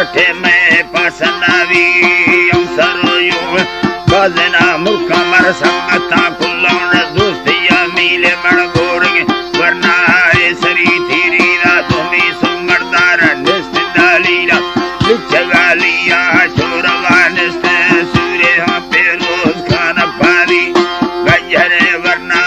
कठे में पसंदावी सरोयो बजना मुख मर संगता कुल्लौन दोस्तिया मिले मण गोरगे वरना सरी थीरी रा तुम्हें सुमरदार निस्त डालीरा लिचगालिया छोरवा निस्त सूर्य हम पे रोज खाना पारी गजरे वरना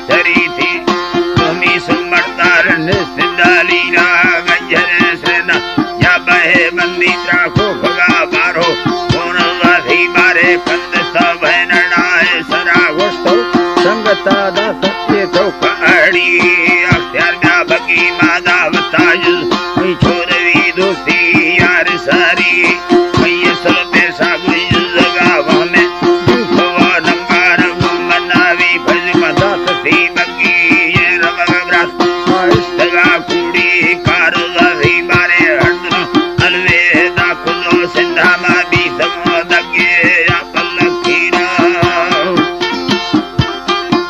सरी थी तुम्हें सुमरदार निस्त डालीरा गजरे सेना या बहे बंदी त्राखो भगा बारो कौन वाधी मारे कंद सब नड़ाए सरा गोस्तो संगता दा सत्य तो कड़ी अख्तियार ब्या बगी मादा बताज छोरवी दोस्ती यार सारी मैं सल पैसा गुज जगावा में दुखवा नंगार मनावी भज मदा सती बगी ये रगबरा इस्तगा कुड़ी कार वाधी मारे हंदना अलवेदा खुदो सिंधा मा भी समो दगे या पल्लखीरा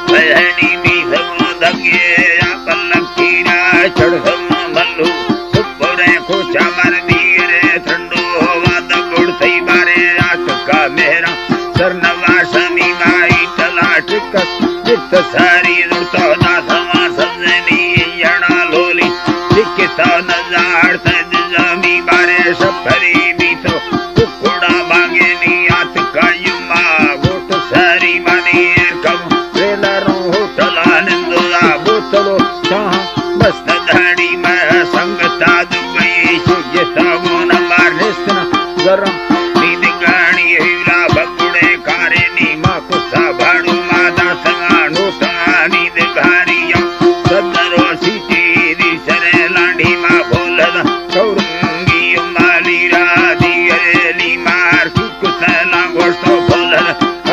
बहनी भी समो दगे या पल्लखीरा चढ़ समो मल्लू सुपुरे खोचा मर दीरे ठंडो वाद गुड़ सही मारे आठ का मेहरा सरनवा शमी माई तलाट कस जित सारी रुतो ना समा सजनी यणा लोली लिखता नजार तज जमी बारे सफरी भी तो कुकुड़ा मांगे नी आत का युमा गोट सारी मानी कम रेलरों होटल आनंदला बोतलो चाह बस धड़ी में संगता दुबई सुजता गुण मारस्तना गरम नींद गाणी हिला बकुड़े कारे नी मां कुसा भाड़ू मादा संगा नोटा नींद घारिया सदरो सीटी दी सरे लांडी मां बोलदा चौरंगी माली राधी अरेली मार कुसा लांगोस्तो बोलदा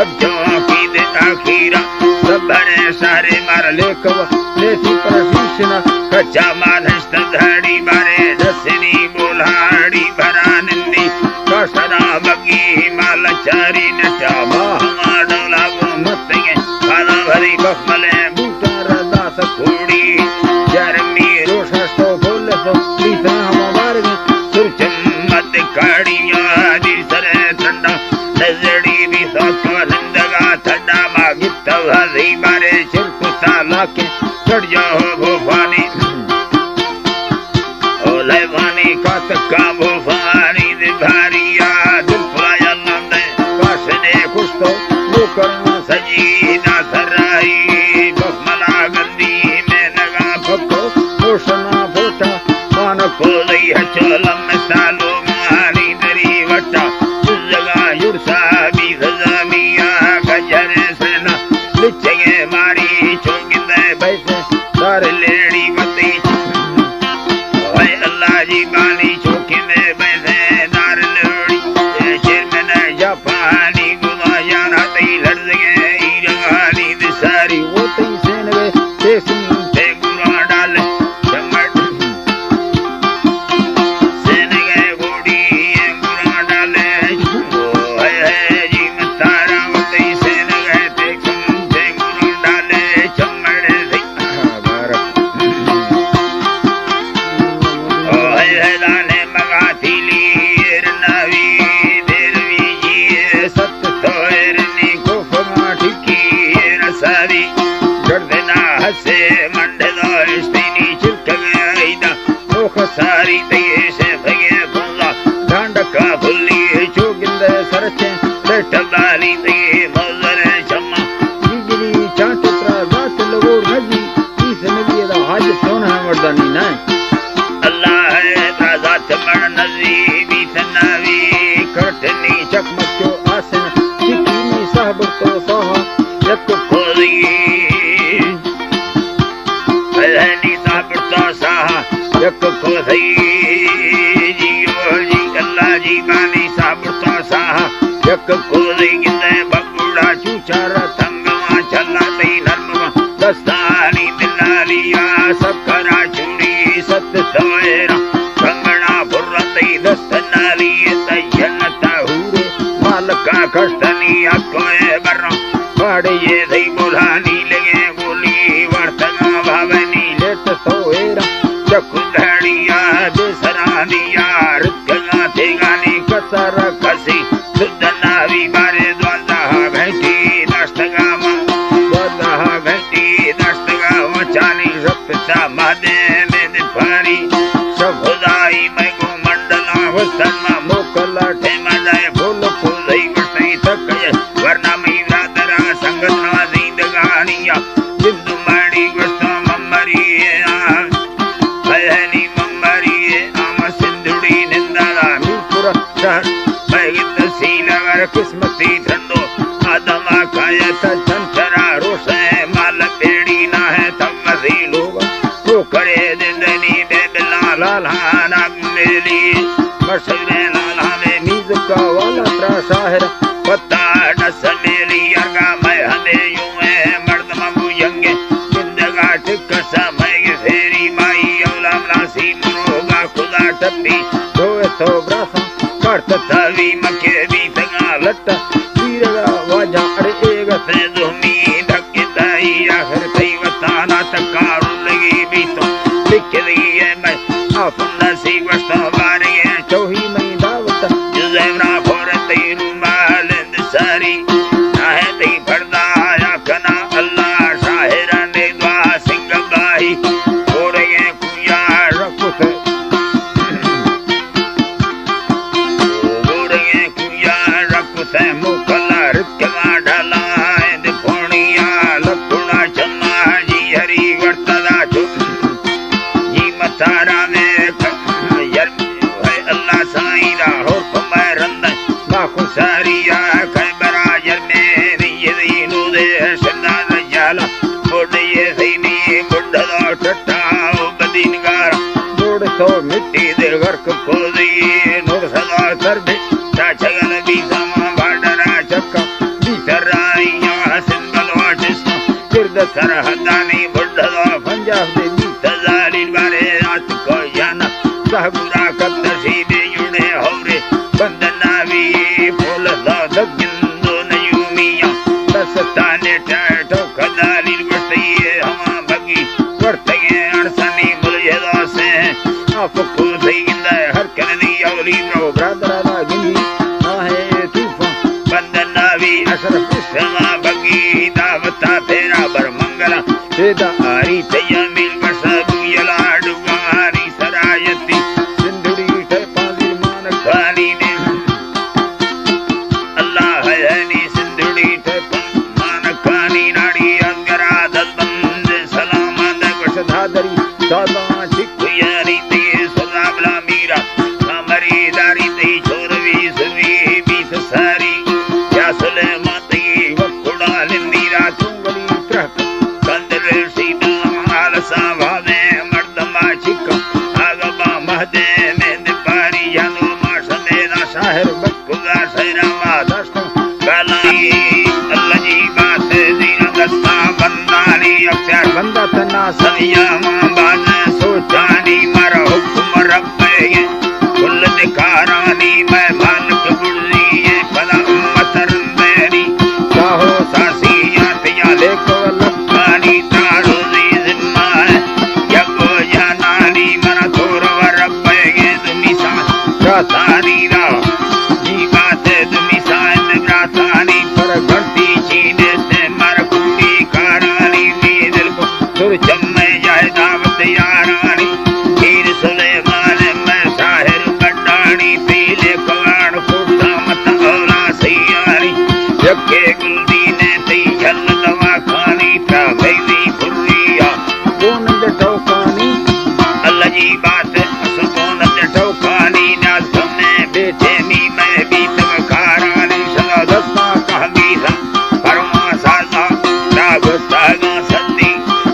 अब जो की दे आखिरा सबरे सारे मार लेकव लेसी प्रशिक्षण कच्चा मानस्त धड़ी मारे दसनी बोलाड़ी भरानंदी कसरा बगी मालचारी नचा महाडला गो मस्तगे खाना भरी बखमले बूटार दास खूड़ी जरमी रोशस्तो बोलतो लीसा हमार में सुरचम मत काड़िया दी सरे ठंडा नजड़ी भी सातो रंदगा ठंडा मागित भरी मारे चिरकुसा लाके चढ़ जाओ भोपानी ओले वानी कातका भोपानी दिभारिया दिल पुराया लंदे वासने कुस्तो वो करना सजी ना सराई बखमला गंदी में नगा फको पोषना फोटा मान को लई हचोलम में सालो मानी दरी वटा जगा युरसा भी सजामिया गजरे सेना लिचगे मारी चोगिंदे बैठे सारे लेडी मती ओए अल्लाह जी बानी चोगिंदे बैठे नार लेडी शेर में न जापानी गुना याना तई लड़गे ईरगानी दिसारी वो तई सेनवे तेसिन ते गुना डाले चमट सेनगे गोड़ी गुना डाले ओए जी मतारा वो तई सेनगे ते गुना डाले चमट से ओए लाने मगा थीली रनावी देरवी जी सत तोरनी को फमा ठिकी रसारी जड़ देना हसे मंडलो स्थिनी चिल्क गईदा ओख सारी तये से भगे फुल्ला ढांडका फुल्ली चोगिंदे सरचे लेटबाली तये मौजर चम्मा बिजली चांटत्रा बात लगो नजी इस नबी दा हाज सोना मर्दानी ना अल्लाह है ताजा चमन नजी भी तनावी करटनी चकमचो आसन सिक्की साहब तो सोहा यक खोली अलहनी साहब तो साहा यक खोली जियो जी अल्लाह जी बानी साहब तो साहा यक खोली गिंदे बकुड़ा चूचारा तंगवा चला तई नरमवा दस्तानी दिलालिया सकरा चूड़ी सत सवेरा कंगना फुर्रतई दस्तनाली तयनता हूरे मालका कष्टनी अकोए बर्रा पाड़े ये सही बोलानी लगे बोली वर्तगा भावनी लेत सोएरा चकुधड़िया दसरानिया रुकगा तेगा सर कसी सुदनावी बारे द्वादा घंटी दस्तगामा द्वादा घंटी दस्तगामा चाली रपता मादे में फारी सबुदाई में गो मंडला वसनमा मोकला ठेमा जाए फूल फूलई वसई तकय वरना में रादरा संगतना जिंदगानिया बिंदु माड़ी वसा ममरी बहनी ममरी आम सिंधुड़ी निंदारा मीपुर शहर बैगित सीलवर किस्मती ठंडो आदमा कायत चंचरा रोसे माल पेड़ी ना है तब मसी लोग तो करे जिंदनी बेबला लाला नाग मेली मशरे लाला में मीज का वाला त्रा शाहर पत्ता डस मेली अर्गा मैं हमें यूं है मर्द ममू यंगे जिंदगा टिक समय फेरी माई औलाम नासी मुरोगा खुदा टप्पी धोए तो ब्रासा करत तवी मके भी तंगा लट वीरगा वाजा अरे एक से दुमी धक्के ताई आखिर थई वताना तकारू लगी भी तो लिख दी है मैं आपन सी वस्ता बारे चौही में दावत जुज़ैमना फोर तेरू माल सारी नाहे ती पर्दा या कना अल्लाह शाहिरा ने दुआ सिंह गाई और ये कुया रकुत और ये कुया रकुत मुकला रिकवा ढाला दिपोनिया लकुणा चम्मा जी हरी वर्तदा चु जी मतारा में अल्लाह साईरा हो कमरंद बाखु सारिया कैबरा जरने ये दीनु दे सदा जाला बोडे सैनी बुड्ढा टट्टा बदीनगार बोड तो मिट्टी दे वर्क खोदी नूर सदा सरबे चाचगल भी समा बाडरा चक्का बीतराइया सिंबल वाटिस किरद सरहदानी बुड्ढा पंजाब दे तजालिल बारे आत को जाना सहगुरा कत्तसी दे जुड़े होरे बंदनावी फूल दगिंदो नयूमिया दस्ताने टैटो कदालिल वसैये हमा भगी वर्तगे अड़सनी मुलझदा से आप को सईंदा हर कनदी औली ब्रो ब्रादरा गिनी ना है तूफा बंदनावी अशरफ समा भगी दावता फेरा बर मंगला सेदा आरी तया मिल बसबु यलाडु गारी सरायती सिंधुड़ी ते पाली मान खानी ने अल्लाह है नी सिंधुड़ी ते मान खानी नाड़ी अंगरा दबंद सलाम द वशधादरी दादा चिकयारी ते सलाबला मीरा हमारी दारी ते छोरवी सुवी बीस सारी या सुलेमा ते वकुड़ा लिंदीरा चुंगली त्रक कंदर सीधा हाल सावावे मर्दमा चिक आगबा महदे में दिपारी यानो माशने ना शाहर बकुदा सैरामा दस्त गलाई अल्लाह जी बात दीना दस्ता बंदानी अख्तियार बंदा तना सनिया मां बाज सोचानी मर हुक्म रब्बे कुल दिकारानी मैं मालिक बुर्जी ये फला उम्मत रंदेनी चाहो सासी यात या देखो लखानी तारो दी जिम्मा है यको जानानी मना थोर रब्बे तुमी सा रातानी रा जी बात तुमी सा रातानी पर घंटी चीने से मर कुटी कारानी नी दिल को सुर चम्मे जाए दावत यारानी हीर सुलेमान में साहिर बड्डानी पीले कवाड़ फूटा मत औला सैयारी यके गुल्दी ने ती जल दवा खानी प्रा भैदी फुर्रिया कौन दे टोकानी अल्लाह जी बात अस कौन दे टोकानी ना समय बेटे मी मैं भी तब कारानी सदा दस्ता कहगी सा परमा साजा राग सागा सदी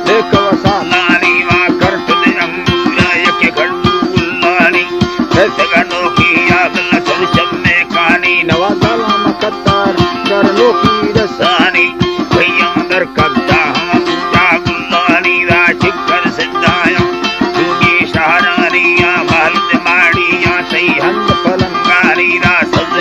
देख वसा नानी वा करत दे अंगुला यके गड्डू गुल्लानी ऐसे गनो की आगल चल चम्मे कानी नवाजाला मकतार कर लो की रसानी भैया दर कब्जा हम जागुल्लानी राज कर सिद्धाया दूगी शहरानी या माल माड़ी या सही हंद पलंगानी रा सज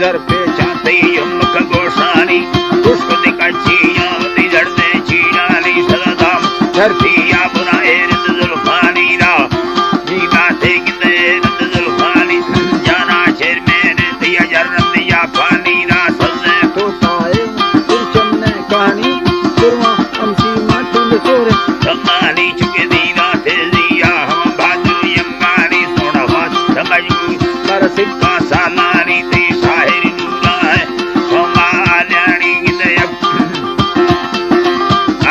इधर पे चाहते युमक गोसानी पुष्पति का चीया इधर से चीनानी सदाम धरती या बुनाए रित जुल्फानी रा जीवा थे किते रित जुल्फानी जाना शेर में दिया जरन दिया पानी रा सजे तो ताए चमने कहानी सुरमा अमसी मातुल चोरे समानी चुके दीना थे दिया हम बाजू यमानी सोना बात समझ कर सिक्का सालानी ते शाहिर दूला है हमारी गिदयब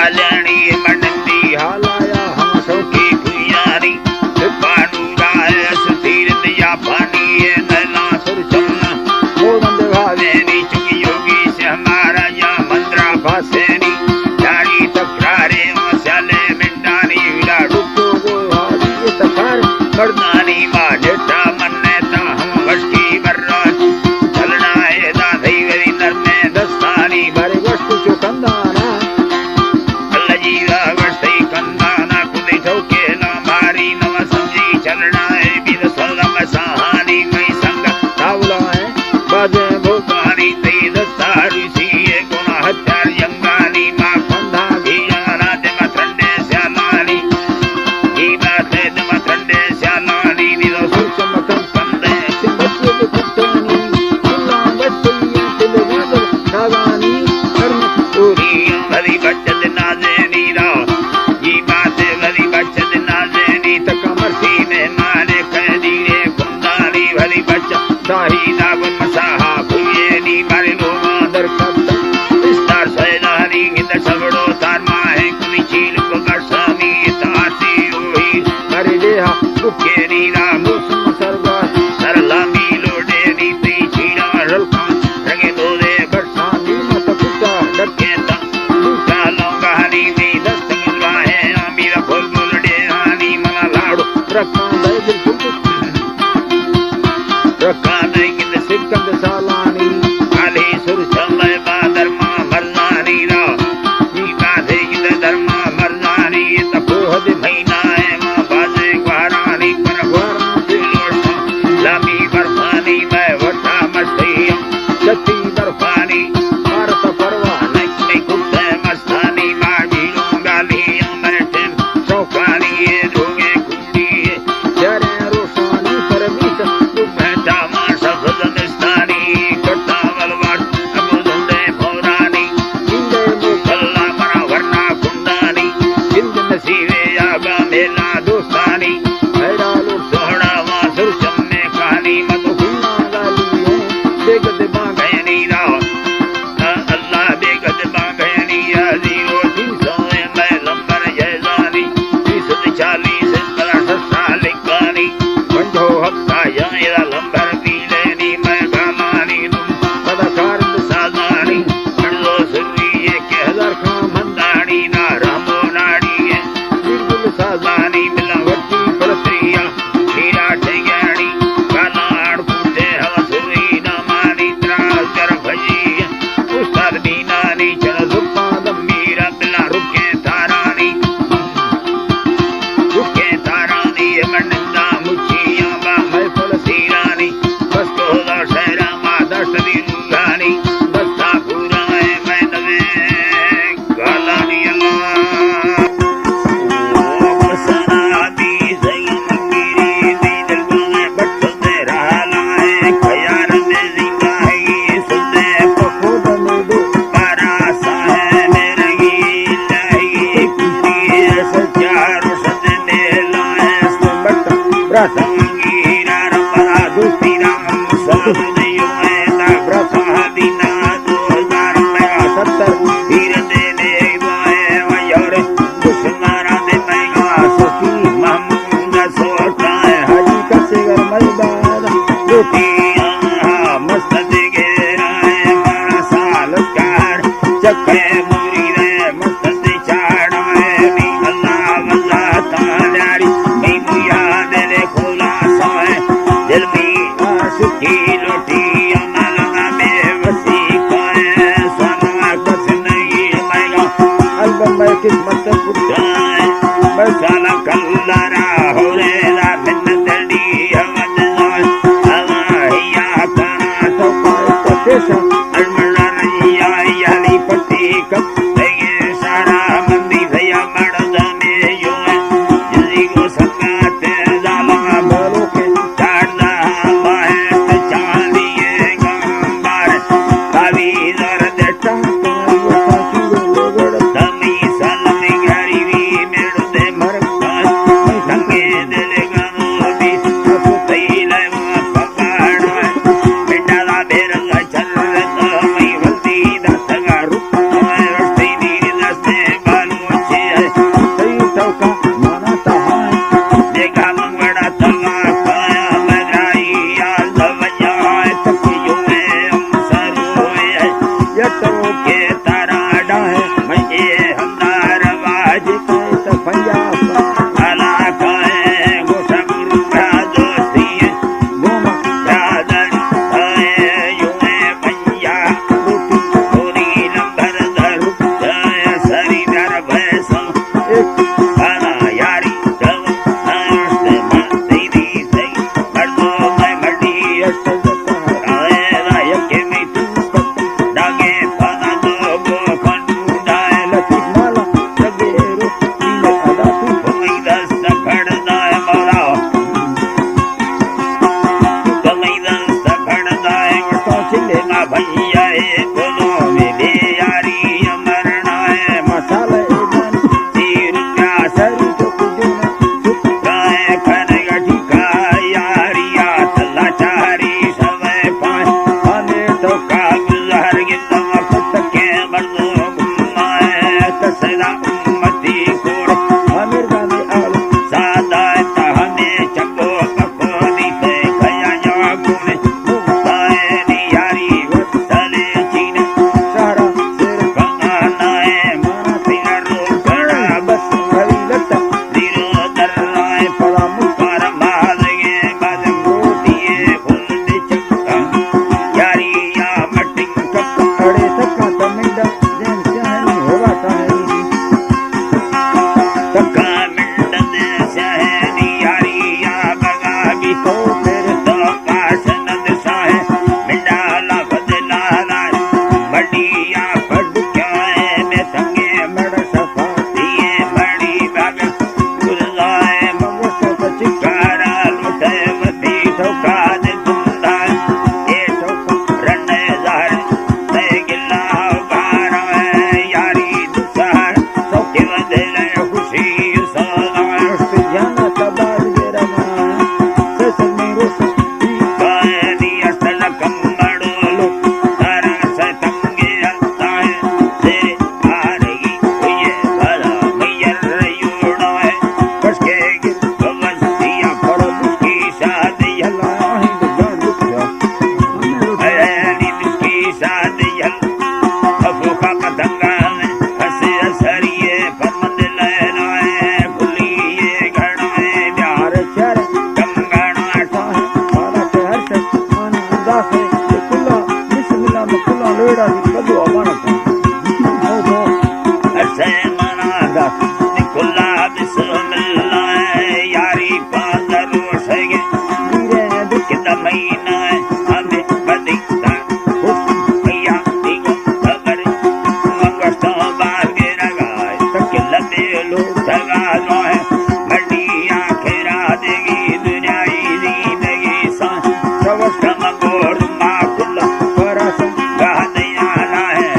आलनी मंडी हालाया हम की कुयारी पानूरा है सुधीर दिया पानी है नैना सुरचना वो बंदे भावे वेनी चुकी योगी से हमारा या मंत्रा भासेनी यारी तकरारे मसाले मिंडानी विराडू तो वो हाजी ये तकार मर्दानी मानेता मन्नेता हम वशकी बर्रा चलना है दाधई वरी नर में दस्तानी बारे वस्तु जो कंदाना अल्लाजीवा वशई कंदाना कुदे चौके ना मारी नव समझी चलना है बिन सलम सहानी मई संग तावला है बाजे भूपानी ते दस्तारी सीए गुना हत्यार यंगानी मां कंधा घियाना ते मथंडे श्यालानी ई बात है ते मथंडे श्यालानी निलो चमकन कंदे बच्चे के कुत्तानी अल्लाह बच्चे दिल नाज़र नागानी कर्म पूरी भरी बचत नाज़ेनी रा ई बात भरी बचत नाज़ेनी तक मरसी में माने कैदी रे कुंदानी भरी बचत दाही नागुन मसाहा भुयेनी मारे लोमा दर कद्दा विस्तार सैनानी गिंद सगड़ो तार माहे कुनी चील को गरसामी तासी रोही हरे देहा बुकेनी राम मौसम सरगा सरलामी लोडेनी ती चीरा रलका रंगे दोदे बरसानी मत पुता डके ता दूटा लौंगानी में दस्त मुलवाहे आमीरा खोल मुलडे हानी मना लाड़ो रखा दे दिल फुट रखा नहीं गिंद सिकंद सालानी आले सुर चले बादर मां मरनानी रा ई बाधे गिंद धर्मा मरनानी तपोहद महीना है मां बाजे ग्वारानी पर वारा दिलोसा लामी बर्फानी मैं वटा मस्तिया शक्ति बर्फानी भारत परवा नई कुत्ते मस्तानी मां भीड़ों गाली अमरटे चौकानी ये धोगे कुंडी जरे रोशानी परमीत बेटा मां सफद निस्तानी कट्टा बलवार अब धुंडे भौरानी इंदे कल्ला मरा वरना कुंदानी जिंद नसीबे आगा मेला दोस्तानी हैरा लोट सोहड़ा वासुर चम्मे कहानी मत हुन्ना लालियों बेगद बांग गयनी रा अल्लाह बेगद बागयनी जीरो 300 मैं लंबर जैजानी 40 लिखानी बंधो हक्का या लंबर पीलेनी मैं गामानी तुम पदाकार साजानी बड़ो सुरी ये के हजार खां मंदानी ना रामो नाड़ी है बिल्कुल साजानी मिलावटी परत्रिया हीरा ठेगानी कानाड़ फूटे हवा सुरी ना मानी त्रास कर भजी उस्ताद बीनानी चल जुब्बा दम मीरा बिला रुके तारानी मंडा मुछिया बा महफल सीरानी बस को शहरा माता सदी रूहानी बस्ता पूरा है मैं नवे गालानी अल्लाह बसना दी सयम गिरी दी दिल में बट दे रहा है खयार में जिंदा है सुनते खुद में दो पारा सा है मेरे इलाही कुटी सच्चा रोशन दे लाए बट ब्राता संगीरा रबरा दुस्ती राम सब दियो है ता ब्रथा दीना 2000 हीर दे दे वाए वयोर दुश्मना दे मैगा सखी महमूद सोता है हाजी का सेगर मलबाद रोटी मस्त दे गेरा है साल कार चखे मुरी रे मस्त दे चाड़ा है नी अल्लाह वल्ला तालारी मैं मुया दे खोला सा है दिल में आशिकी लोटी अमला में वसी खाए सोना कुछ नहीं मैगा अल्बम में किस्मत पुता बसाला कल्लारा हो रे ला बिन दड़ी हवद अल्लाह या काना तो कैसा अड़मड़ा रैया याली पट्टी कप लगे सारा मंदी भैया मर्द में यूं है जिंदगी को संगाते जाला बालों के चारदा बाहर चांदिए गंबार कावी दर्द तमी सलमी गरीबी मेरे मर संगे दिल गनो भी तैले पकड़ बिंडाला बेरंग चल तमी वल्दी दसगा रुप रस्ते दी दस्ते बालू छे सही चौका माना है देखा मंगड़ा तमा पाया मगराई यार दवजाए तकियो में सरो है यतो के तारा डाहे मैं हमदार आवाज कैसा पंजाब आला काए गोसगुरु का दोस्ती गोमा राधन आए युए भैया रोटी पूरी नंबर धरु सरी दर भैसो एक आला यारी दव नाश्ते मस्ती दी सही मर्दो मैं मर्दी ऐसा जता आए राय के में तू डागे पना दो गो खंडू डाए लती माला लगे रोटी में अदा तू कोई दस्त फड़दा है मौला कोई दस्त फड़दा है तो छिले ना भैया ए बोलो मेरे यारी अमरना है मसाला एदान तीर का सर सरी तो कुजुना सुख गाए खन गठी का यारी आत लाचारी समय पाए आने तो का गुजर गिंदम के मर्दो गुमाए तसला उम्मती कोड़ आमिर गाने आल सादा तहने चको पकोनी से खया जागुने मुक्ताए नियारी वत्सले चीने सारा सिर कंगानाए माना सिगरो कड़ा बस भरी लता दिरो दर्राए पड़ा मुख पर मालगे बदम रोटिए फुल चक्का यारी या मटिंग कप अड़े सका तमिंडा जैन चाहनी होवा चाहनी तक्का मिंड दे सहनी यारी या बगा भी तो तेरे तो काशन दिशाए मिंडाला बदलाला बड़िया पड़क्याए में संगे बड़ा सफा दिए बड़ी बग गुलगाए मंगो तो बची कारा लुटे वती ठोका दे दुंदा ए ठोका रने जार ते गिला बारा यारी दुसार तो के बदले खुशी सोना जाना तबार मेरा मां ससन में रोस कानी असल कम्बड़ो तारा से तंगे आता है तेरे आरगी ये भला मैयर यूड़ो है कसके गिर बवसिया और की शादी अल्लाह हिंद जान दुखिया ऐनी की शादी अफो का पतंगा हसे असरिए परमंद लहराए भूलिए घड़ में प्यार और शर कंगना चाहे मारा के हर से माना उदास है कुल्ला बिस्मिल्लाह में कुल्ला लोड़ा की कदो अमाना हो हो हसे मना निकुल्ला बिस्मिल्लाह यारी पादरो सगे वीरे दुख कितना महीना हमें बदिता भैया दिगो खबर मंगस्तो बार के लगाए तकिल बेलो जगा लो है मंडिया खेरा देगी दुनियाई जिंदगी सा सवस कम गोर माकुल परसम कहा दयाला है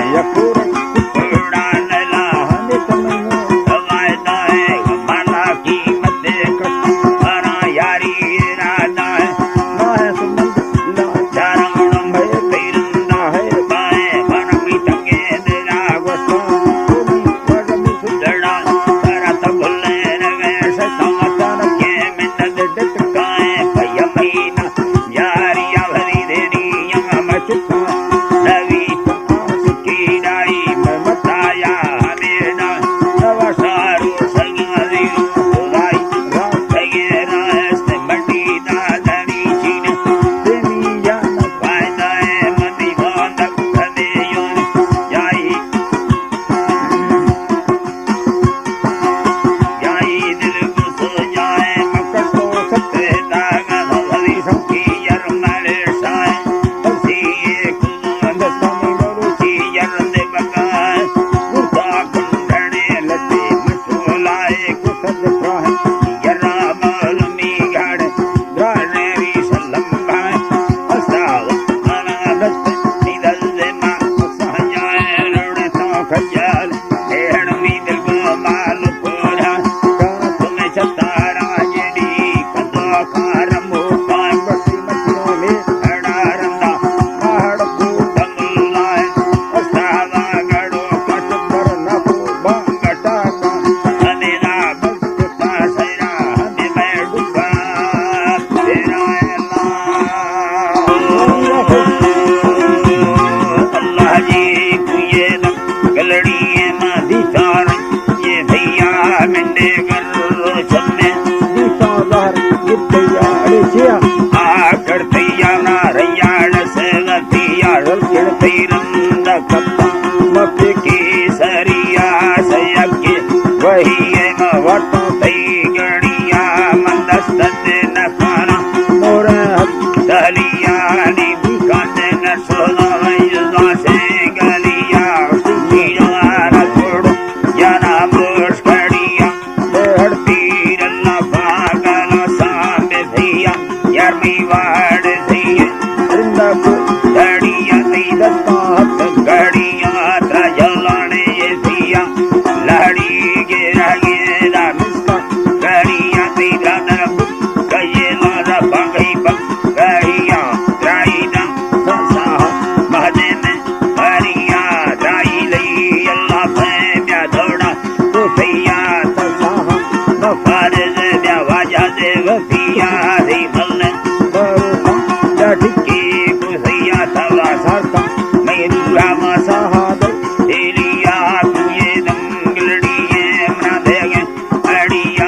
रल रंद कप्पा मत केसरिया सयज्ञ वही वटो तई गणिया मंदस्त न खाना मोर दलिया न सोना से गलिया छोड़ो जना मुष्कड़िया तीर पागल सामने भैया यमी वाड़ भैया धड़िया गड़िया जलाने भैया लड़ी गिरा गिरा गड़िया तीरा गये लादा बगई गड़िया त्राईदा ससा महदेन हरिया त्राई लई अल्लाह प्या धोड़ा तो भैया ससा नफारज ब्या वाजा देव पिया रे भल बरोसा ढिके कुसैया तवा सरता मेरू राम सहाद तेलिया तुये दंगलड़िए मना देगे अड़िया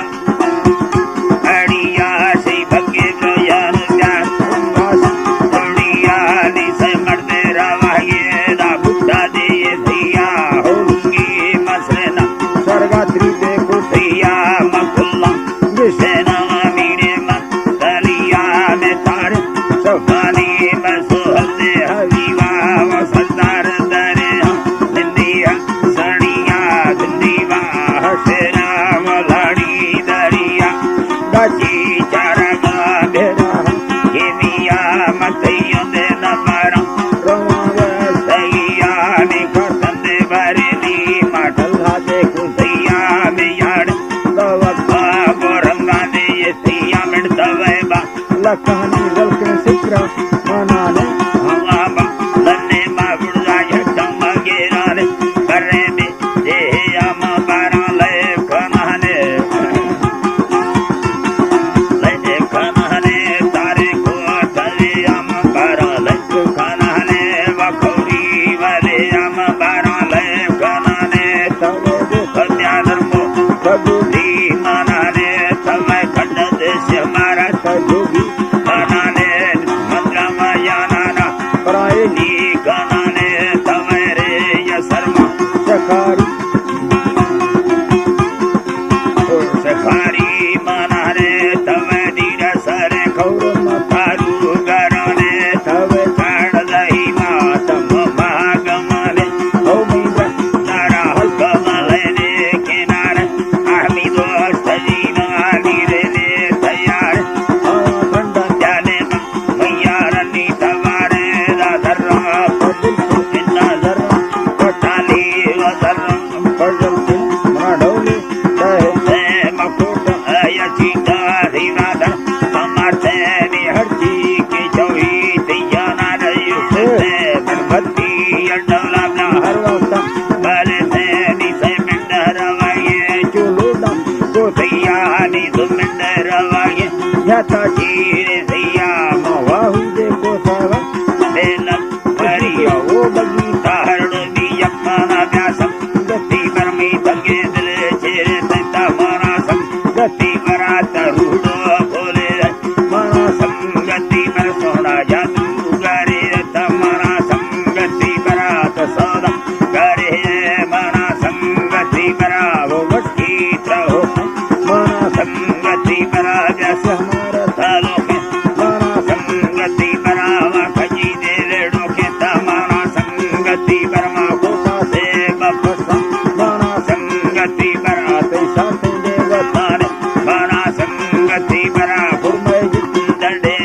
अड़िया से भगे प्रयान ज्ञान अड़िया नि से मर्दे रावाये दा बुद्धा दे भैया होंगी मसरना स्वर्गात्री पे कुसैया मकुल्ला जिसेना मीरे मलिया में तार सफानी मसोहते हवीवा वसदार दरे निंदिया सड़िया दिंदीवा हसेना मलाड़ी दरिया गाची चारगा भेड़ा हिमिया मतैया दे नमारा रवावे सैया निकटन दे बरेली माटला दे कुसैया में यार दवका बोरंगा दे ये सिया मिटवे बा लखानी रलकन सिक्रा मनाने हवा लन्ने मागुड़ा यटम गेराने करे में जे हम बारा ले कनाने तारे को तले हम बारा ले कनाने वखौरी वाले हम बारा ले कनाने तवे दुखद्या धर्मो प्रभुति मनाने तवे खंड देश हमारा तजोगी मनाने मंद्रा मायाना प्रायनी कनाने तवेरे यसरमा सखारी सखारी मनाने तवे दीर सरे खौर मतारू गराने तवे काड़ दही मातम मागमने ओ मीरा नारा हल्कमले किनारे आमी दोस्त जीना नीरे ने तैयार खंड जाने मैया रनी तवारे दादरा पदिल नजरा पटाली वजरा पजल माडोली से मकुट अयचिता रीनादा अमरते निहरती के चोई तियाना रयु से बनभती अंडला ना हरवता बले से निसे मिंडर वाये चुलुदा को तियानी दुमिंडर वाये यथा चीरे सिया मवाहु दे को सावा बेलम परिया वो बगीता हरड़ भी यम्माना व्यासम गति परमी तगे दिल चेरे तता माना संगति परा तरुड़ो बोले माना संगति पर सोना जादू करे तमाना संगति परा तो सौदा करे माना संगति परा वो वस्ती त्रहो माना संगति परा व्यास हमारा थालो के माना संगति परा वाखजी दे रेड़ो के तमाना संगति परमा कोसा से बपसा माना संगति परा तैसा देवताने माना संगति परा भूमि दंडे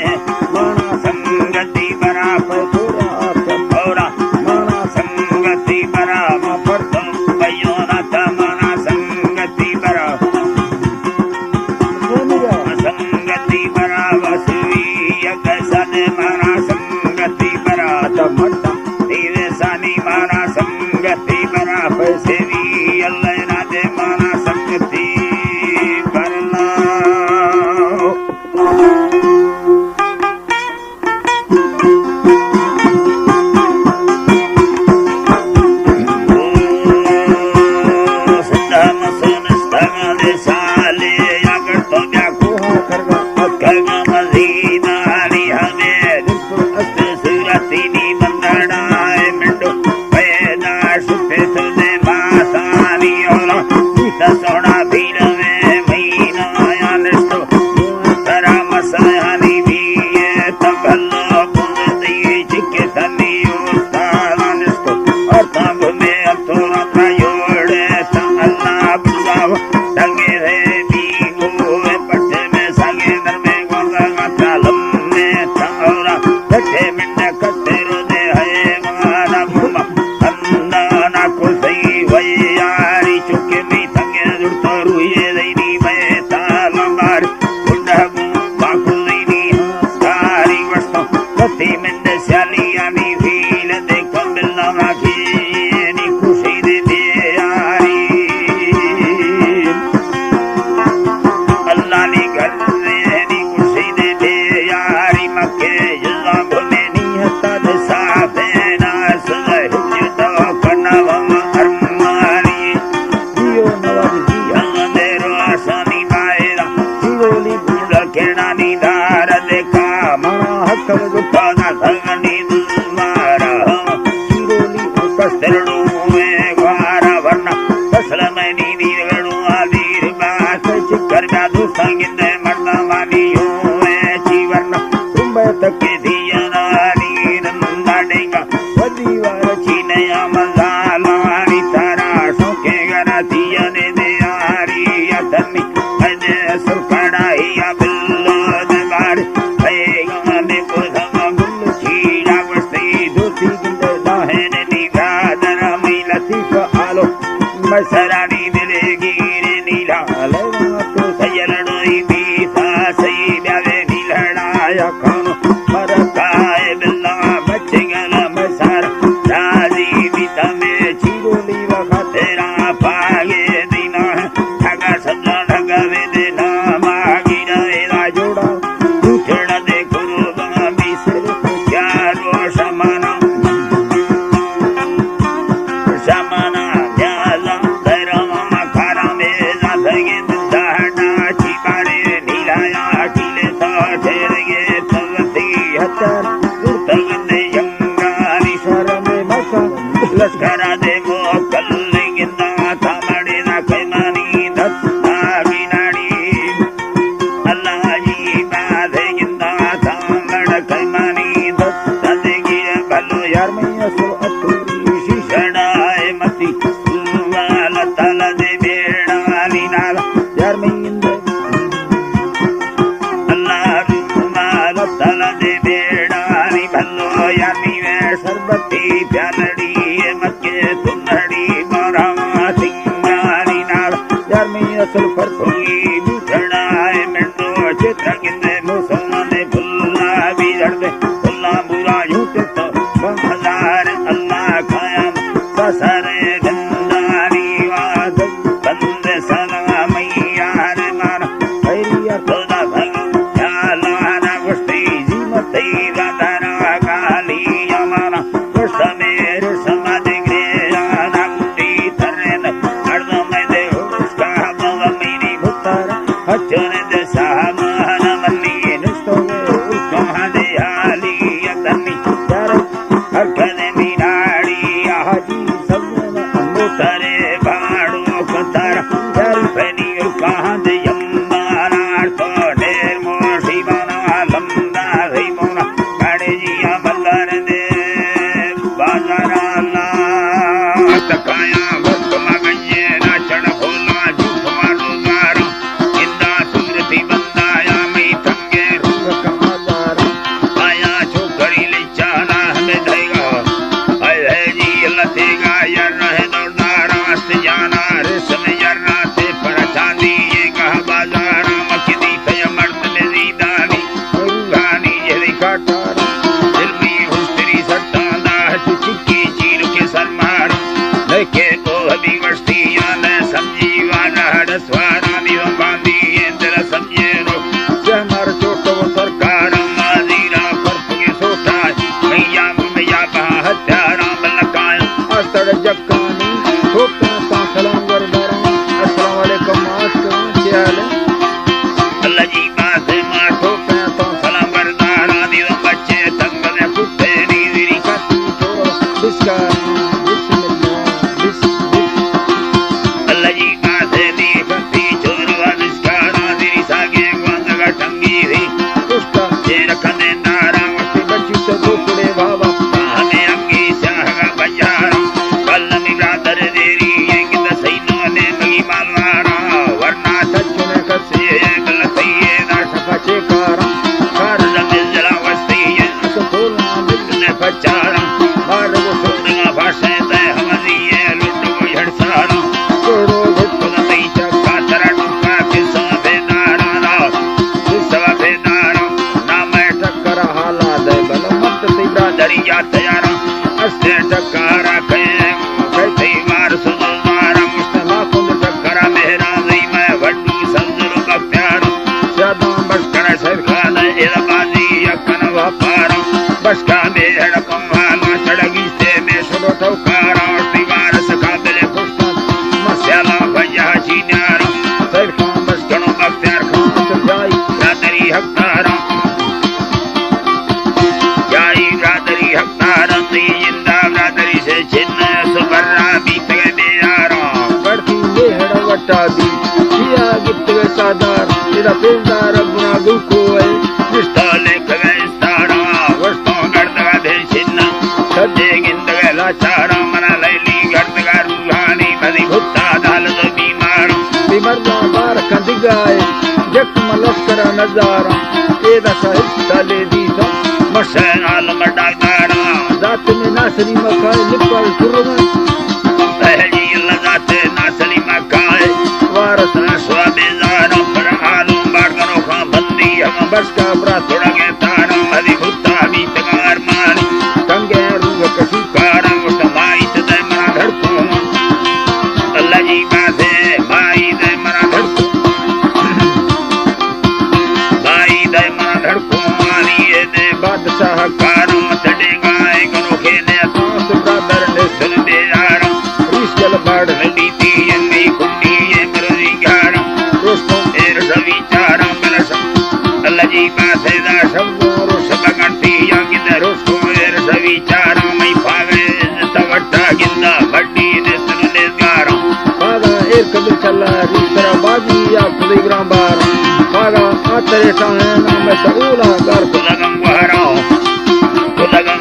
माना संगति परा पथुरा चौरा माना संगति परा मफर्तो पयोना माना संगति परा संगति परा वसुवी यकसन माना संगति परा तमट्टा दिवसानी माना संगति परा पैसेवी अल्लाह ना दे माना संगति करना सिद्धम सुनस्तम देशाले यागर तो ब्याको करगा मजीदानी हमें सूरती नी बंदड़ा का वदीवार छीने अमजालानी तारा शोके गराती अने देयारी अतनी अने सुरकड़ाई अबिल्लो दबार ऐगा में कोधम गुल छीड़ा वस्ती दोती गुंड दाहन निगादर मिलती को आलो मसरानी दिलेगी रे नीला लेवा तो सयलडोई बीसा सई ब्यावे नीलड़ाया खानो मरकाए बिल्ला बच्चेगल मसार राजी बीता में चिरोली वखा तेरा पागे दीना ठगा सजा ठगा वे देना मागी रहेला जोड़ा उठड़ा दे कुर्बा बिसर क्या रो समाना समाना न्याला धरमा खारा में जाथगे दाड़ा चिबारे नीलाया किले सा ठेरगे तवती हतर दुर्तगने यंगारी स्वर में मका लश्करा दे वो कल्लिंदा थामड़े ना कैमानी दत्ता बिनाड़ी अल्लाह जी बाधे गिंदा थामड़ कैमानी दत्ता देगी भलो यार मैं असो अतुरी शिशड़ाए मती वाला ताला दे बेड़ा नीनाला यार मैं अल्लाह माला ताला दे बेड़ा नी भलो यार मैं सरबती प्यालड़ी मक्के तुनड़ी मारा सिंगारी नाला यार मैं असल फरसोगी बिछड़ाए मेंदो चित्र गिंदे मुसलमान ने फुल्ला बिजड़ दे फुल्ला बुरा झूठ तो बंजार अल्लाह कायम ससरे गंदारी वाद बंद सलाम यार मारा हैरिया खुदा भगो यालाना वस्ती जीमते गादरा गाली यमाना वसमेर समाधि ग्रेयाना गुंडी थरेन अर्ध में दे उसका बवमीनी भुतारा हचन दे सामान मन्नी निस्तोगे उसका दे आली यतनी यार हरकने मीनाड़ी आजी सबने मुतरे बाड़ो कतारा यार फनी कहाँ दे यम्बाना तो ढेर मोशी बना लंबा रही मोना गाड़े जिया बल्लर दे बाजारा ला तकाया वक्त मगये ना चढ़ भोला झूठ मारो द्वारा इंदा सूरती बंदाया मैं थंगे रूप कमादारा आया छोकरी ले चाला हमें देगा है जी लतेगा यार रहे दौड़दारा से जाना रिस्म यार राते पर चांदी ये कहा बाजारा मकदी पे मर्द में जीदानी गानी ये काटारा दिल में हुस्त्री सट्टा दाह चिक्की चीर के सर मार लेके तो अभी वस्ती याने समझी वाला हड़सवारा निव बांधी ये तेरा समझे रो से मार चोटो सरकार माजीरा फर्क के सोटा मैया बहा हत्यारा बलकाया अस्तड़ जक्कानी ठोका ता सलाम वरदारा अस्सलाम वालेकुम मास्टर क्या हाल है अल्लाह जी बात मार ठोका ता सलाम वरदारा निव बच्चे तंग ने कुत्ते नी दिरी का तो बिस्का अल्लाह जी बात दी फती चोरवा बिस्का दिरी सागे वांगा टंगी दी उसका ये रखने नारा वस्ती बच्ची तो दुखड़े बाबा हमें अंगी सागा बजारा कल मिरादर देरी ये किद सैनो ने मगी मालवारा वरना सचने कसे गलती ये ना सफचे कारा कर जमिल जला वस्ती ये तो बोलना दिल ने बचारा मार वो सुनगा भाषे ते हमदी ये लुट वो हड़सारा कोड़ो घुट नहीं चक्का तेरा टुका किसा बेदारा ना किसा बेदारा ना मैं टक्कर हाला दे बल मत तिबरा दरिया तैयारा अस्ते टक्करा के कहते मार सुनो मारा मुस्तफा खुद टक्करा मेरा नहीं मैं वड्डू संजरो का प्यारा ज्यादा बशकर सरखान इलाबाजी यकन वपारा बशका मेहड़ कमाला चढ़गी से में सुनो ठोकारा और दीवार सका दिले पुष्टा मस्याला भैया जीनारा सरखान बशकनो बख्तियार खान तो जाई रादरी हकतारा जाई रादरी हकतारा ती जिंदा रादरी से छिन्न सुबर्रा बीत गए बेयारा बढ़ती मेहड़ वटा दी किया गित गए सादार तेरा पेलदार अपना दुखो है निष्ठा लेख गए सारा वस्तों गर्दगा दे छिन्न बजे गिंद गला चारा मना लैली गर्द रूहानी बदी भुत्ता दाल दो बीमार बीमार बार कंदिगाए जक मलस्कर नजारा एदा साहित्य ले दी तो मशन आलम डाक्तारा जात में नासरी मकाए निपल सुरम पहली लजात नासरी मकाए वारस स्वाबेजारा पर आलम बाड़गनो खा बंदी हम बस का बरा थोड़ा के तारा बदी भुत्ता बीत कार मान कंगे रूह कशु कारा उठमाई ते मरा धड़को अल्लाह जी बासे माई दे मरा धड़को माई दे मरा धड़को मारी दे बादशाह कारो तड़े गाए करो खेले कांस ब्रदर ने सुन दे यार रीशल बाड़ नदी ती ये कुंडी ये मरदी गार दोस्तों एर सभी चारा बलस अल्लाह जी बासे दा सब रोस बगंती या किधर रोस एर सभी चारा मई पावे तवट्टा गिंदा बड्डी ने सुन दे गार पागा एक कदम चला रीशरा बाजी या खुदी ग्राम बार पागा आतरे टाहे नाम तऊला कर कुलगम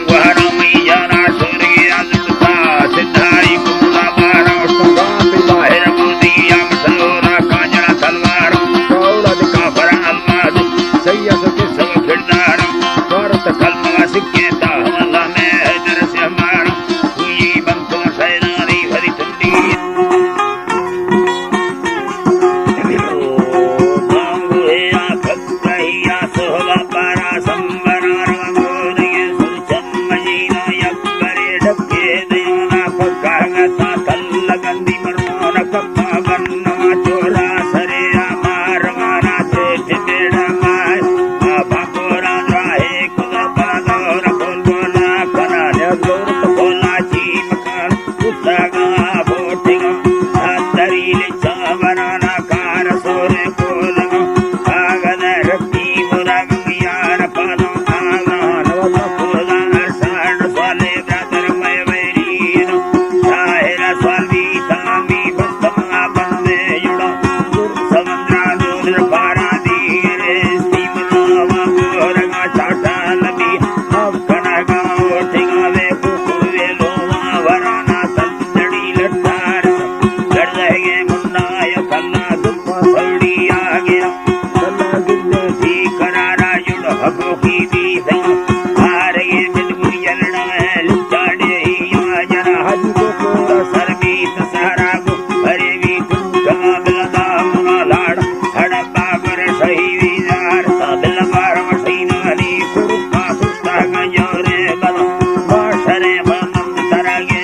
गुहरा मई जाना सूर्य आजुड़ता सिद्धाई कुला बारा बाहर बुदिया मसलोरा कांजरा तलवार कौला दिखा काफर अलमाद सैया सके सब खिरदार भारत कलमा सिक्के ताहमला में हैदर से हमारा हुई बंतो सैनानी भरी ठंडी बांगुए आखत कहिया सोहला पारा संबरा रंगोर ये सुरचन मजीना यकबरे ढके दयाना पक्का गता तल लगंदी मरमोन कप्पा बनना चोरा सरे आमार मारा चेठ बेड़ा माय बाबा कोरा राहे खुदा पादोर बोल बोला करा जोरत बोला जी मकान उसागा बोटिगा सातरील चावराना कार सोरे कोलगा आगद रक्ती मुरागम यार पालो आगान कोला अरसाण स्वाले ब्रदर मय वैरीन शाहिरा स्वाली तामी बस्तमा बंदे युड़ा समंद्रा दूर पारा दीरे सीमलावा गोरगा चाटा लबी कनगा ओठिगा वे कुकुवे लोवा वराना संदड़ी लट्टार गर्दगे मुन्नाय कल्ला दुख सौड़ी आ गया कला गिद्दे सी करारा युड़ हबो की दी संग आरे बिल्कुल यलड़ा है लुचाड़े या जरा हाजी को तो सरबी तसहरा गो अरे भी कुंकमा बिलदा मुना लाड़ हड़पा कर सही विजार साबिल बार मशीना नी कुरुपा सुस्ता गयोरे बना बाशरे बनम तरगे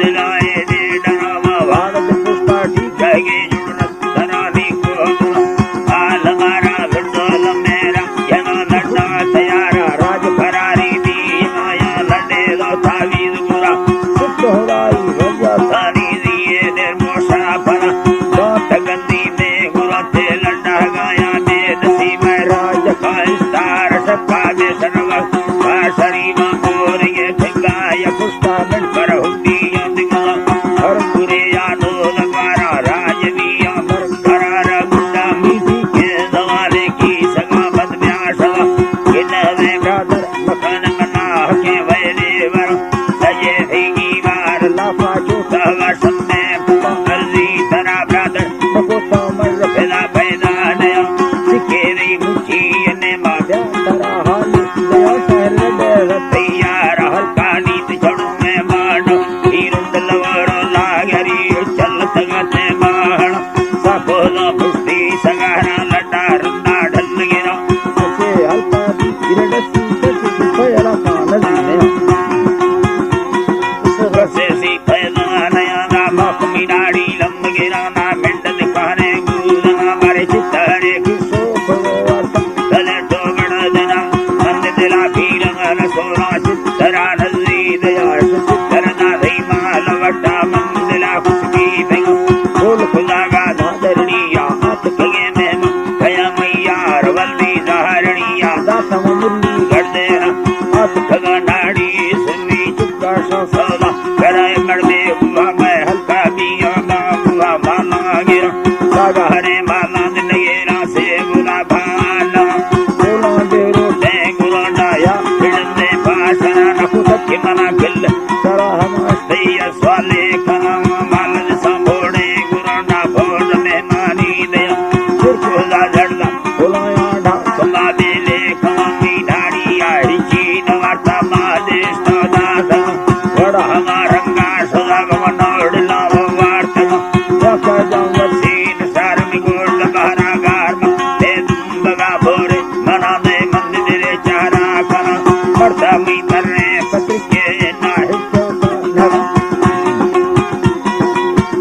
जिलाए दे डरावा भारत पुष्पा ठीक कगे जुड़न तरानी को आल मारा गुडोल मेरा यना लड्डा तैयारा राज फरारी दी माया लड्डे दो तावीज मुरा सुख होराई भैया तारी दिए निर्मोशा परा बात गंदी ने गुरते लड्डा गाया दे दसी में राज का स्टार सपा दे सरवा बाशरी मा मोर ये ठगाया पुष्पा मन पर हुंडी अंदिगा हर पुरे यादो लगवारा राजविया मर करारा गुंडा मीठी के दवाले की सगा बद ब्याशा किनवे ब्रदर मकान मना के वैले वर सजे थी वार लाफा जो सवा सम्मे अर्जी तरा ब्रदर मकोता मर फिला पैदा नया सिखे दी मुखी ने मादा तरा हाल दया शहर में तैयार हल्का नीत छड़ू में बाण हीरुंड लवरो लागरी चल तगते बाण सकोला पुष्टी सगारा लड्डा रुंडा ढल गिरा से हल्का दी गिरडसी से फयला का नदी रसे सी पैदा नया ना बाप मिनाड़ी लंब गिरा ना मिंड दिखाने गुजना मारे चित्तरे सो फरोवार तले तो गण देना मन दिला पीर मन सोना चित्तरा नजरी दया चित्तर ना दई माल वटा मंदिला खुशकी बिंग बोल खुदा का धादरनिया हाथ कगे में कया मैया रवल्ली धारणिया दाता मुन्नी कर देना हाथ खगा नाड़ी सुनी चुपका सौदा कराए मर्दे हुआ मैं हल्का बिया ना हुआ माना गिरा सागा हरे माला दिन गेरा से बुला भाला बोला दे रो गुरु डाया फिर से पाशना नखुत के मना किल सारा हमारे दैया स्वाले काम मालज संभोड़े गुराना भोज में मानी दया सुरकुला जड़दा बुलाया ढाक सुला बेले कमी ढाड़ी आड़ी चीन वार्ता मादेश तो दादा बड़ा हमारंगा सदा गवनोड़ लाव वार्ता जाकर जाऊंगा सीन सारमी गोल्ड बहरा गार्म ते दुंबगा भोरे मना दे मंदिर चारा कना पड़ता मी तरने पत्रिके ना हिस्सों का ढगा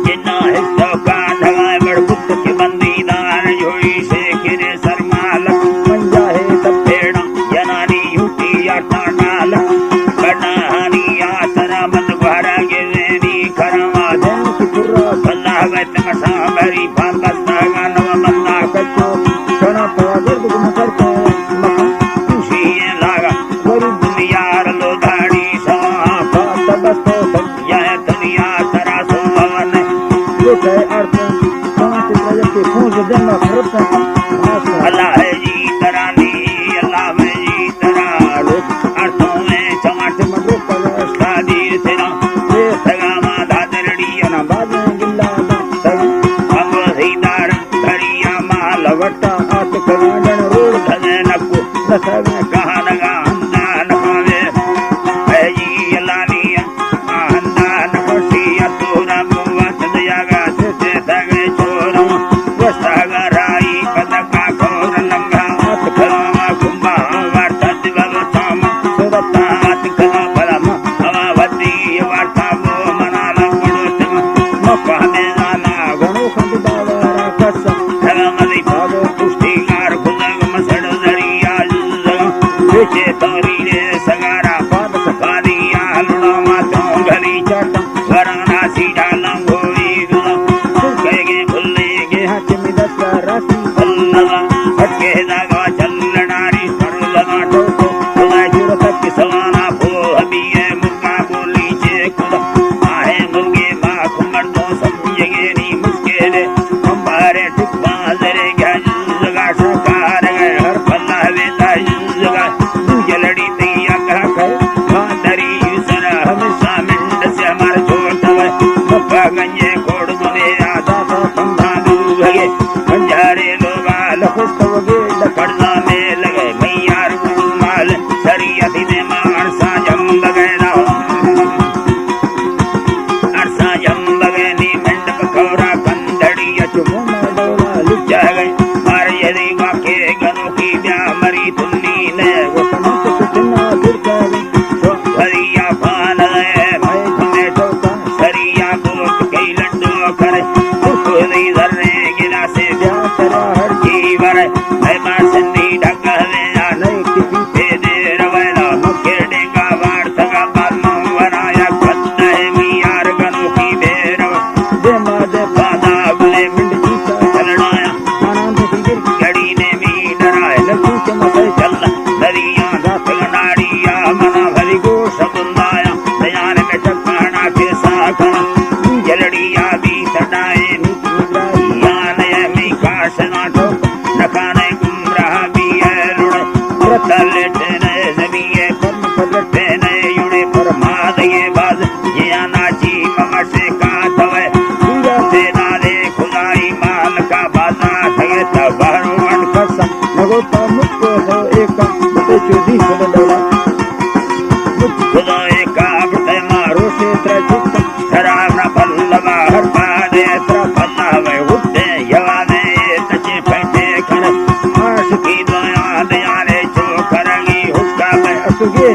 जिन्ना हिस्सों का ढगा बड़गुप्त के बंदीदार जोई से किरे सरमाल पंजा है तब पेड़ा यनानी युटी आटा नाल कनानी आसरा मन भरा गिरनी करवा दे दिन की चुर्रा बल्ला गत मसाबरी पापस्ता गानव बल्ला कच्चो सोना पड़ा गर्भ गुम करता है मका खुशिये लागा गरीब दुनिया लो धाड़ी सवा बात बस्तो सब यह दुनिया तरा सुभवन ये कहे अर्थ समाज प्रजा के पूज देना खरब से अल्लाह है जी तरानी अल्लाह में जी तरा अर्थों में चमाट मरो पर शादी तेरा ये सगा माधा दरड़ी ना बाद में गिल्ला सब हम सीदार धरिया माल लवटा आत कमांडन रोड धने नकु नसाब में कहा लगा अंदान पावे है जी अल्लाह अंदान खुशिया तोरा बुआ सदयागा से तगे छोरो वस्तगराई पदका खोर लंगा हाथ खमा कुंभा वार्ता दिवल साम सुरता हाथ खमा परम हवावती वार्ता वो मना लंगड़ो मक्का में नाना गणो खंड बावरा कसा धगमदी भागो पुष्टिकार खुदग मसड़ दरिया बेचे तोरी रे सगारा पाद सफारिया लुणो मातो गली चाटा वराना सीधा लंगोरी गुना कहेगे भुल्ले गे हाथ में दस राशि भुल्लवा हटके दागा चलनारी सरलना टोको खुदा जुरत के सवाना भो हबिए मुर्गा बोली चे खुदा आहे मुर्गे बा कुमर तो समझगे नी मुस्केले हमारे ठिकवा जरे गज जगा सरकार गए हर पल्ला वेता जगा जलड़ी तैया कहा कर मादरी सर हमेशा मिंड से हमारे छोड़ दवे पप्पा गंजे कोड़ दुने आधा सा पंधा दूगे बंजारे लोगा लखुस्त वगेल पड़ना में लगे मैयार माल सरियती ने मार सा जम बगैरा अरसा जम बगैनी मंडप कौरा कंदड़ी चुमो में डोला लुच जा गए मार यदि वाके गनो की ब्या मरी तुन्नी ने वो समझ कितना फिर जावे भरिया पान है आए तुम्हें टोका सरिया बोट कई लड्डू करे खुदी धरने गिला से क्या तेरा हर जीवर मैं मार संदी ढका है नहीं किसी दे दे रवैला मुखे डेगा वार सगा बालों वराया खत्ता है मियार गनो की बेरव दे मा दे बादा बुले पिंड जीता चलनाया आनंद सिंगिर गड़ी ने भी डराए लखू के मसे चल दरिया दाखल नाड़िया मना भरी गो सबुंदाया दयान में टकाना के साखना जलड़िया भी सदाए निगराई यान मी काश ना ठोक नखाने गुमराह भी है लुड़े व्रत लेटने जमीए कर्म पदट तेने युड़े फरमाद ये बाज ये नाची मम से का तवे पूरा से नाले खुदाई माल का बाजा थगे तबारुवन कसम नगोता मुझको हो एक बते चोदी से डोला खुदाए का बते मारो रोशे त्रचित शराब न पल्लवा हर पादे त्र पल्लवे उठे यवाने तचे पैठे खड़ आश की दया दयाले चो करगी हुक्का में असुगे